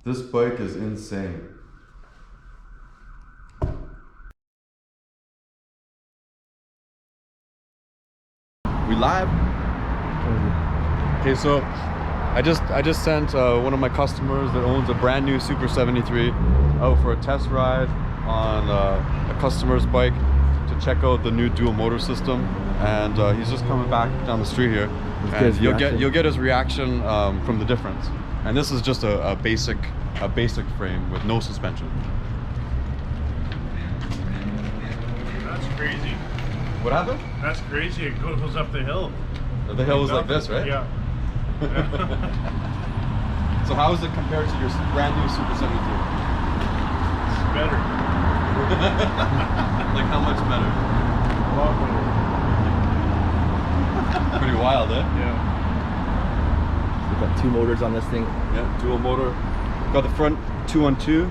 This bike is insane. We live? Okay, so I just sent one of my customers that owns a brand new Super 73 out for a test ride on a customer's bike to check out the new dual motor system, and he's just coming back down the street here, and you'll get his reaction from the difference. And this is just a basic frame with no suspension. That's crazy. What happened? That's crazy. It goes up the hill. The hill is like this, right? Yeah. So how is it compared to your brand new Super 73? It's better. Like how much better? A lot better. Pretty wild, eh? Yeah. We've got 2 motors on this thing. Yeah, dual motor. Got the front 2-on-2.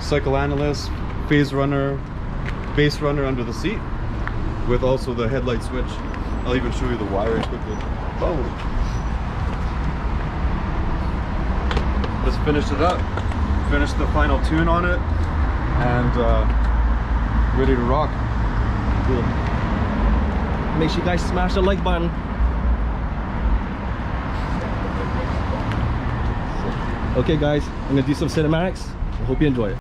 Cycle analyst, phase runner, base runner under the seat, with also the headlight switch. I'll even show you the wiring quickly. Oh. Just finished it up. Finished the final tune on it, and ready to rock. Cool. Make sure you guys smash the like button. Okay guys, I'm gonna do some cinematics. I hope you enjoy it.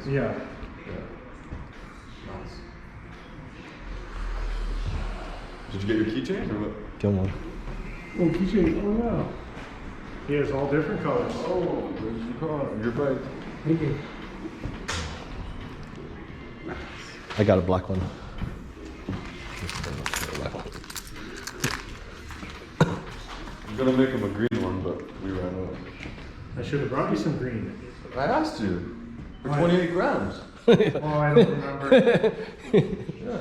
Yeah. Nice. Did you get your keychain or what? Come on. Oh, keychain. Oh, yeah. He has all different colors. Oh, where's your car? Your bike. Thank you. I got a black one. I'm gonna make him a green one, but we ran out. I should have brought you some green. I asked you. For 28 grams. Oh, I don't remember. Yeah.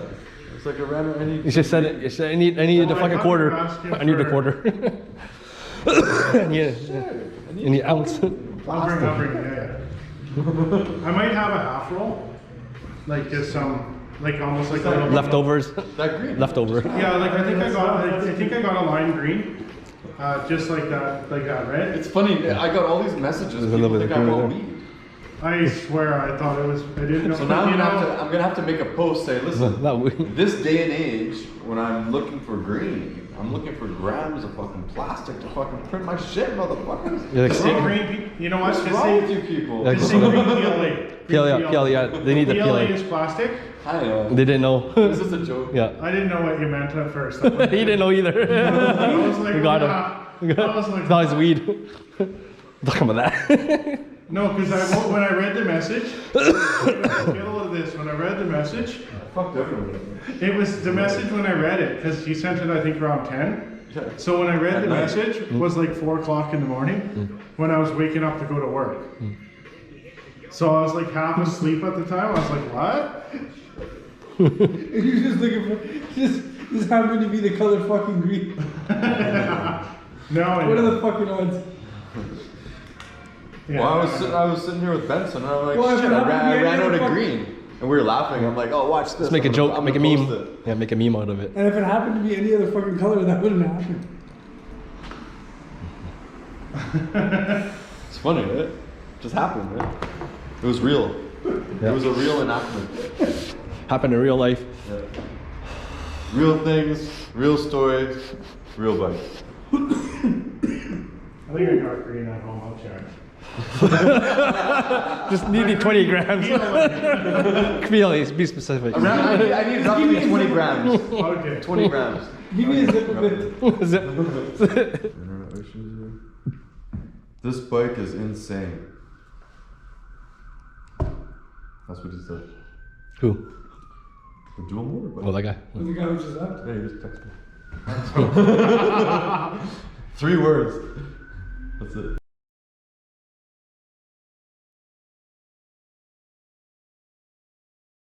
It's like a random any. You just said it. You said I need the fucking quarter. I need a quarter. Yeah. You need ounce. I'll bring it, yeah. I might have a half roll. Like just some, like almost like a little Leftovers. That green. Leftover. Yeah, like I think I got a lime green. Just like that red. It's funny. I got all these messages. There's a little People bit think of I green want there. weed. I swear I thought it was. I didn't know. So now you know, I'm gonna have to make a post say, listen, That way. this day and age, when I'm looking for green, I'm looking for grams of fucking plastic to fucking print my shit, motherfuckers. You're like, Green, see- green you know what? What's This wrong with thing, you people? Yeah, this thing green PLA. PLA, yeah, they need the PLA PLA. is plastic. Hi, They didn't know. is this a joke? Yeah. I didn't know what you meant at first. He didn't know either. I was like, We got him. I was like, That was weed. Talking about that. no, because when I read the message, get a load of this. When I read the message, Fucked everyone. it was the message when I read it because he sent it I think around 10. Yeah. So when I read At the night. message, it was like 4 o'clock in the morning when I was waking up to go to work. So I was like half asleep at the time. I was like, what? You're just looking for this happened to be the color fucking green. No, I What are know. the fucking odds? Yeah, Well, I was sitting here with Benson, and I'm like, Well, if shit, it I happened to be ran any out other of fuck- green. And we were laughing. I'm like, oh, watch this. Let's make a I'm joke, gonna- make a I'm gonna meme. post Yeah, make a meme out of it. And if it happened to be any other fucking color, that wouldn't happen. it. It's funny, right? It just happened, right? It was real. Yeah. It was a real enactment. Happened in real life. Yeah. Real things, real stories, real bike. I think I got green at home. I'll check. Just needed 20 grams. PLAs, be specific. I need roughly 20 grams. Okay. 20 grams. Give me a zip of it. Zip. This bike is insane. That's what he said. Who? The dual motor bike. Oh, that guy. The guy who just left. Yeah, he just texted me. 3 words. That's it.